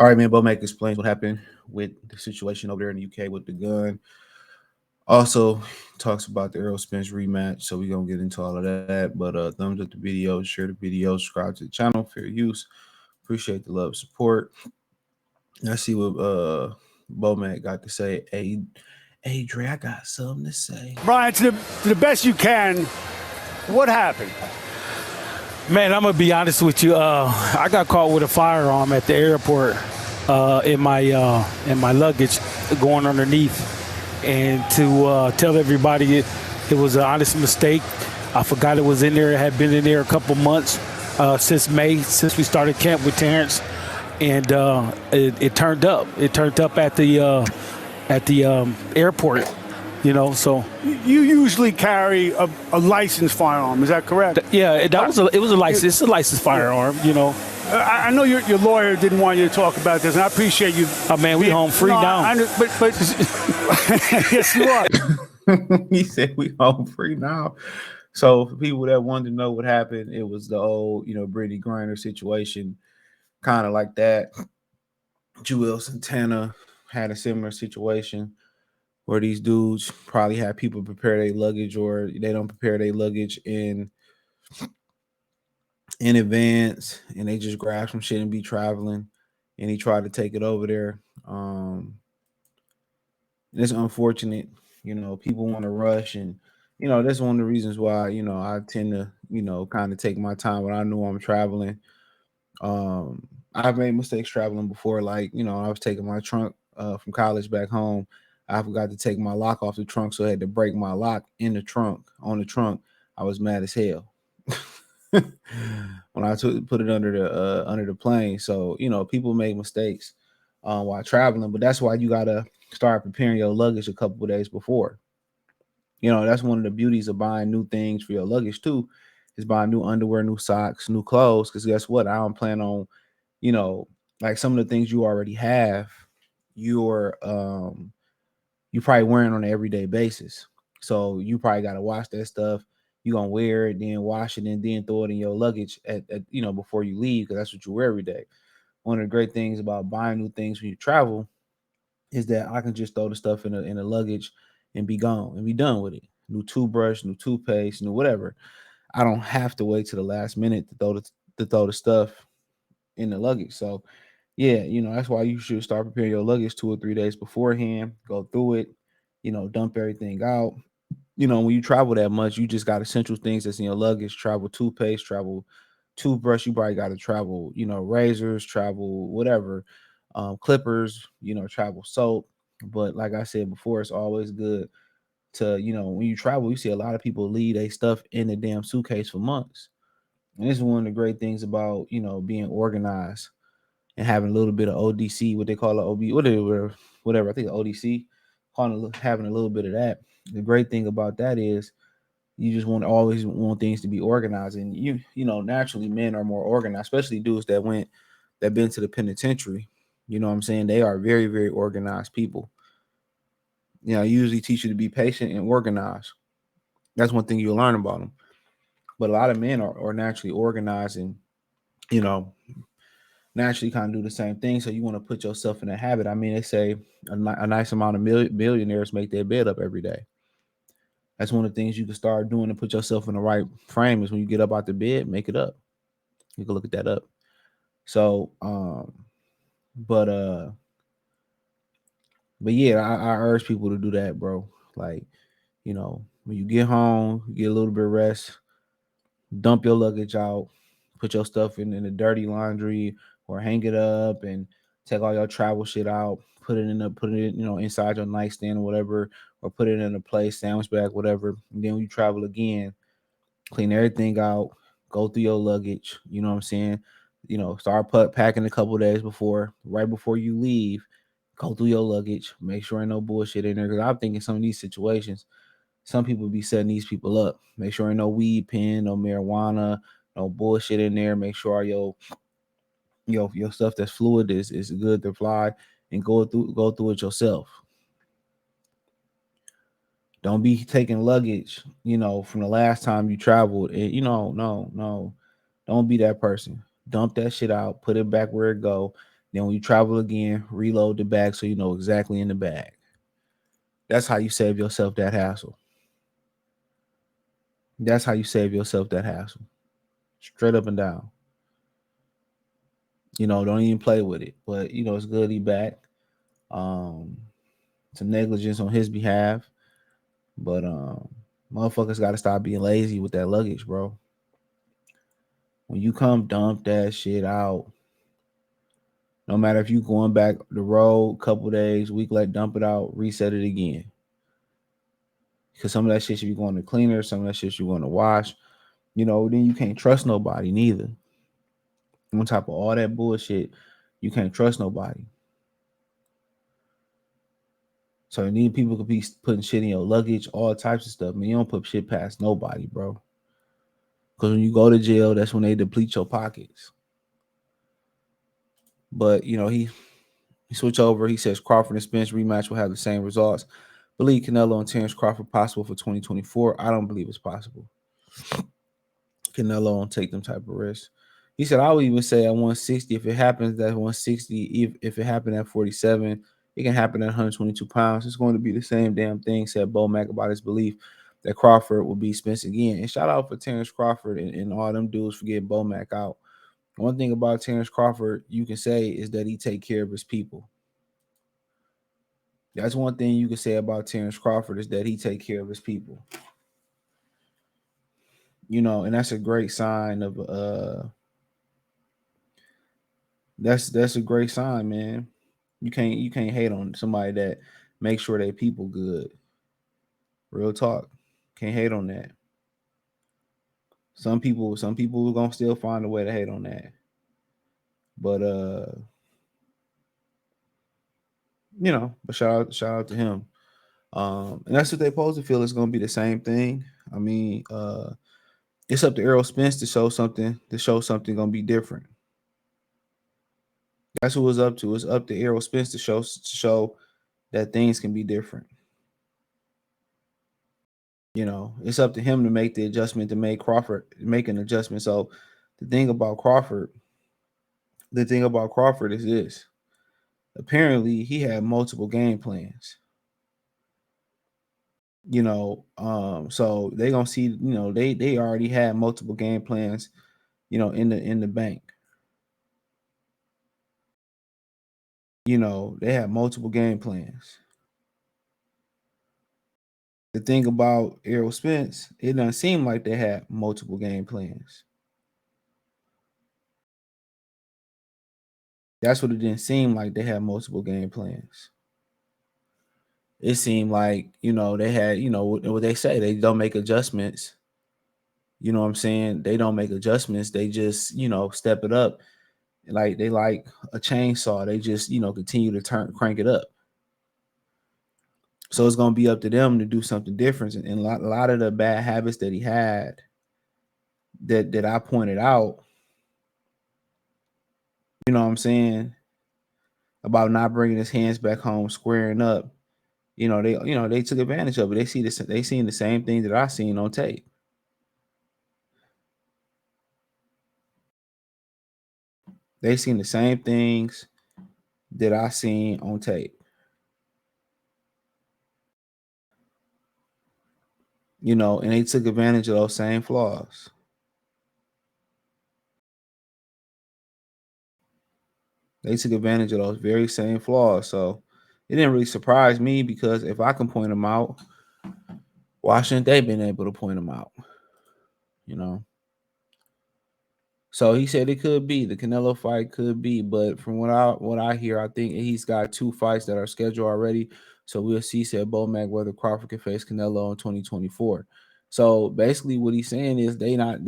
All right, man. BoMac explains what happened with the situation over there in the UK with the gun. Also, talks about the Spence rematch. So we're gonna get into all of that. But thumbs up the video, share the video, subscribe to the channel, fair use. Appreciate the love, support. Let's see what BoMac got to say. Hey, Dre, I got something to say. Brian, to the best you can, what happened? Man, I'm gonna be honest with you. I got caught with a firearm at the airport in my luggage, going underneath. And to tell everybody it was an honest mistake. I forgot it was in there. It had been in there a couple months since May, since we started camp with Terrence, and it turned up. It turned up at the airport. You know, so you usually carry a licensed firearm. Is that correct? Yeah, it was a license. It's a licensed firearm. You know. I know your lawyer didn't want you to talk about this, and I appreciate you. Oh man, we home free now. But yes, you are. He said we home free now. So for people that wanted to know what happened, it was the old, Brittany Griner situation, kind of like that. Joel Santana had a similar situation where these dudes probably have people prepare their luggage, or they don't prepare their luggage in advance, and they just grab some shit and be traveling, and he tried to take it over there. It's unfortunate, people want to rush, and that's one of the reasons why I tend to kind of take my time when I know I'm traveling. I've made mistakes traveling before, like I was taking my trunk from college back home. I forgot to take my lock off the trunk, so I had to break my lock in the trunk, on the trunk. I was mad as hell when I put it under the plane. So people make mistakes while traveling, but that's why you gotta start preparing your luggage a couple of days before. That's one of the beauties of buying new things for your luggage too, is buying new underwear, new socks, new clothes. Because guess what? I don't plan on, like some of the things you already have, you're probably wearing on an everyday basis. So you probably got to wash that stuff. You're going to wear it, then wash it, and then throw it in your luggage at before you leave, because that's what you wear every day. One of the great things about buying new things when you travel is that I can just throw the stuff in a luggage and be gone and be done with it. New toothbrush, new toothpaste, new whatever. I don't have to wait to the last minute to throw the stuff in the luggage. So yeah, that's why you should start preparing your luggage 2 or 3 days beforehand. Go through it, dump everything out. When you travel that much, you just got essential things that's in your luggage. Travel toothpaste, travel toothbrush. You probably got to travel, razors, travel whatever, clippers, travel soap. But like I said before, it's always good to, when you travel, you see a lot of people leave their stuff in the damn suitcase for months. And this is one of the great things about, being organized and having a little bit of ODC, what they call it, OB, whatever. I think ODC, having a little bit of that. The great thing about that is you just always want things to be organized, and naturally men are more organized, especially dudes that been to the penitentiary. You know what I'm saying? They are very, very organized people. I usually teach you to be patient and organized. That's one thing you'll learn about them. But a lot of men are naturally organized, and naturally kind of do the same thing. So you want to put yourself in a habit. I mean, they say a nice amount of millionaires make their bed up every day. That's one of the things you can start doing to put yourself in the right frame, is when you get up out the bed, make it up. You can look at that up. So, but yeah, I urge people to do that, bro. Like, when you get home, you get a little bit of rest, dump your luggage out, put your stuff in the dirty laundry, or hang it up, and take all your travel shit out, put it inside your nightstand or whatever, or put it in a place, sandwich bag, whatever. And then when you travel again, clean everything out, go through your luggage. You know what I'm saying? Start packing a couple days before, right before you leave. Go through your luggage, make sure ain't no bullshit in there. Because I'm thinking some of these situations, some people be setting these people up. Make sure ain't no weed pen, no marijuana, no bullshit in there. Make sure your stuff that's fluid is good to fly, and go through it yourself. Don't be taking luggage, from the last time you traveled. No. Don't be that person. Dump that shit out, put it back where it go. Then when you travel again, reload the bag so you know exactly in the bag. That's how you save yourself that hassle. That's how you save yourself that hassle. Straight up and down. Don't even play with it. But it's good he back. Um, some negligence on his behalf. But motherfuckers gotta stop being lazy with that luggage, bro. When you come dump that shit out, no matter if you going back the road, couple days, week, let dump it out, reset it again. Because some of that shit should be going to cleaner, some of that shit should be going to wash. Then you can't trust nobody neither. On top of all that bullshit, you can't trust nobody. So then people could be putting shit in your luggage, all types of stuff. Man, you don't put shit past nobody, bro. Because when you go to jail, that's when they deplete your pockets. But he switch over. He says Crawford and Spence rematch will have the same results. Believe Canelo and Terrence Crawford possible for 2024. I don't believe it's possible. Canelo don't take them type of risks. He said, I would even say at 160, if it happens at 160, if it happened at 47, it can happen at 122 pounds. It's going to be the same damn thing, said BoMac about his belief that Crawford will beat Spence again. And shout out for Terrence Crawford and all them dudes for getting BoMac out. One thing about Terrence Crawford you can say is that he take care of his people. That's one thing you can say about Terrence Crawford is that he take care of his people. And that's a great sign of that's a great sign, man. You can't hate on somebody that makes sure they people good. Real talk. Can't hate on that. Some people are gonna still find a way to hate on that. But but shout out to him. And that's what they supposed to feel is gonna be the same thing. I mean, it's up to Errol Spence to show something gonna be different. That's what it's up to. It's up to Errol Spence to show that things can be different. It's up to him to make the adjustment to make Crawford make an adjustment. So the thing about Crawford is this. Apparently he had multiple game plans. So they gonna see, they already had multiple game plans, in the bank. They had multiple game plans. The thing about Errol Spence, it doesn't seem like they had multiple game plans. That's what it didn't seem like, they had multiple game plans. It seemed like, they had, what they say, they don't make adjustments. You know what I'm saying? They don't make adjustments. They just, step it up. Like they like a chainsaw. They just, continue to crank it up. So it's gonna be up to them to do something different. And a lot of the bad habits that he had that I pointed out, you know what I'm saying, about not bringing his hands back home, squaring up. They took advantage of it. They seen the same thing that I seen on tape. They seen the same things that I seen on tape. And they took advantage of those same flaws. They took advantage of those very same flaws. So it didn't really surprise me, because if I can point them out, why shouldn't they been able to point them out? So he said it could be the Canelo fight, could be, but from what I hear, I think he's got 2 fights that are scheduled already. So we'll see, said BoMac, whether Crawford can face Canelo in 2024. So basically, what he's saying is they not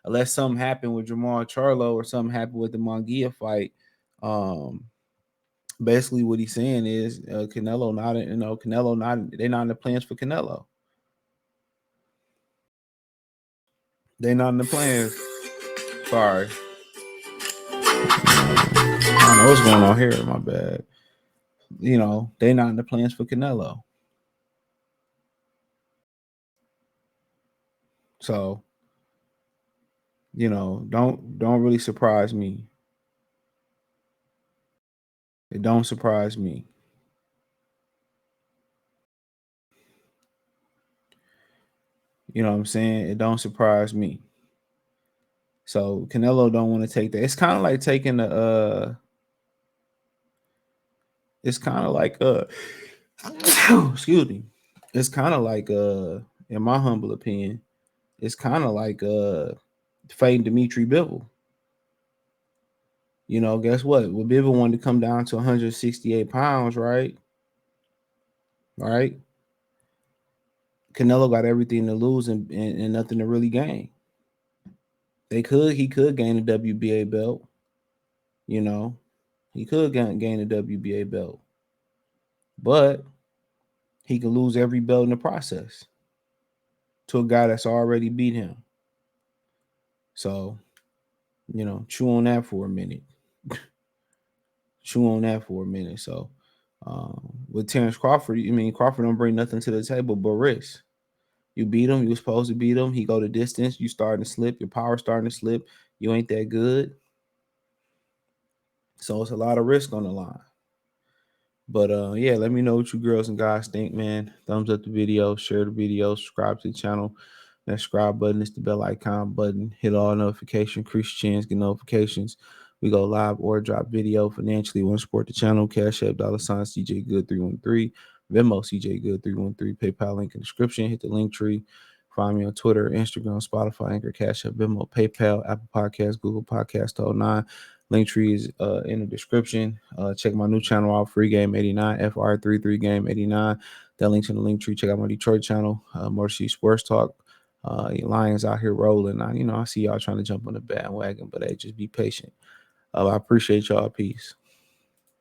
unless something happened with Jamal Charlo or something happened with the Munguia fight. Basically, what he's saying is Canelo not they're not in the plans for Canelo. They're not in the plans. Sorry. I don't know what's going on here. My bad. They're not in the plans for Canelo. So, don't really surprise me. It don't surprise me. You know what I'm saying? It don't surprise me. So Canelo don't want to take that. It's kind of like taking the it's kind of like excuse me. It's kind of like in my humble opinion, it's kind of like fading Dimitri Bivol. You know, guess what? Well, Bivol wanted to come down to 168 pounds, right? Right? Canelo got everything to lose and nothing to really gain. He could gain a WBA belt, you know. He could gain a WBA belt. But he could lose every belt in the process to a guy that's already beat him. So, chew on that for a minute. Chew on that for a minute. So, with Terrence Crawford, Crawford don't bring nothing to the table but risk. You beat him. You were supposed to beat him. He go the distance. You starting to slip. Your power starting to slip. You ain't that good. So it's a lot of risk on the line. But yeah, let me know what you girls and guys think, man. Thumbs up the video, share the video, subscribe to the channel. That subscribe button is the bell icon button. Hit all notifications, increase chance, get notifications. We go live or drop video financially. Want to support the channel? Cash App, $ CJ Good 313, Venmo CJ Good 313, PayPal link in the description. Hit the link tree. Find me on Twitter, Instagram, Spotify, Anchor, Cash App, Venmo, PayPal, Apple Podcasts, Google Podcasts, all 9. Linktree is in the description. Check my new channel out, Free Game 89, FR33 Game 89. That link's in the Linktree. Check out my Detroit channel, Mercy Sports Talk. Lions out here rolling. I see y'all trying to jump on the bandwagon, but hey, just be patient. I appreciate y'all. Peace.